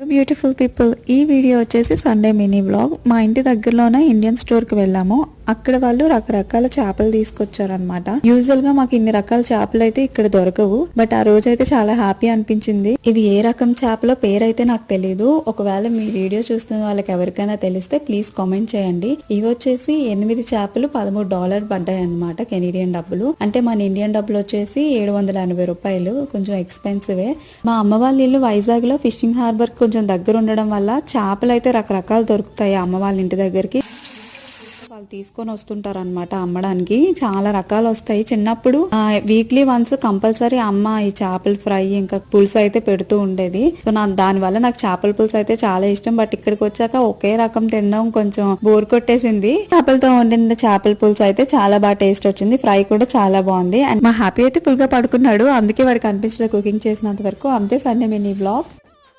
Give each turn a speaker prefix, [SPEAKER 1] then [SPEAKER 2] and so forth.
[SPEAKER 1] Beautiful people, ఈ video వచ్చేసి Sunday mini vlog. మా ఇంటి దగ్గరలోనే ఇండియన్ స్టోర్ కి వెళ్ళాము. అక్కడ వాళ్ళు రకరకాల చేపలు తీసుకొచ్చారనమాట. యూజువల్ గా మాకు ఇన్ని రకాల చేపలు అయితే ఇక్కడ దొరకవు, బట్ ఆ రోజు అయితే చాలా హ్యాపీ అనిపించింది. ఇవి ఏ రకం చేపలో పేరైతే నాకు తెలియదు. ఒకవేళ మీ వీడియో చూస్తున్న వాళ్ళకి ఎవరికైనా తెలిస్తే ప్లీజ్ కామెంట్ చేయండి. ఇవి వచ్చేసి 8 చేపలు $13 పడ్డాయి అనమాట, కెనడియన్ డబ్బులు. అంటే మన ఇండియన్ డబ్బులు వచ్చేసి $780. కొంచెం ఎక్స్పెన్సివే. మా అమ్మ వాళ్ళ ఇల్లు వైజాగ్ లో ఫిషింగ్ హార్బర్ కొంచెం దగ్గర ఉండడం వల్ల చేపలు అయితే రకరకాలు దొరుకుతాయి అమ్మ వాళ్ళ ఇంటి దగ్గరికి. వాళ్ళు తీసుకొని వస్తుంటారు అనమాట అమ్మడానికి. చాలా రకాలు వస్తాయి. చిన్నప్పుడు వీక్లీ వన్స్ కంపల్సరీ అమ్మ ఈ చేపల ఫ్రై ఇంకా పులుసు అయితే పెడుతూ ఉండేది. సో దాని వల్ల నాకు చేపల పులుసు అయితే చాలా ఇష్టం. బట్ ఇక్కడికి వచ్చాక ఒకే రకం తినడం కొంచెం బోర్ కొట్టేసింది. చేపలతో వండిన చేపల పులుసు అయితే చాలా బాగా టేస్ట్ వచ్చింది. ఫ్రై కూడా చాలా బాగుంది. అండ్ మా హ్యాపీ అయితే ఫుల్ గా పడుకున్నాడు, అందుకే వాడికి అనిపించలేదు కుకింగ్ చేసినంత వరకు. అంతే సండే మినీ వ్లాగ్.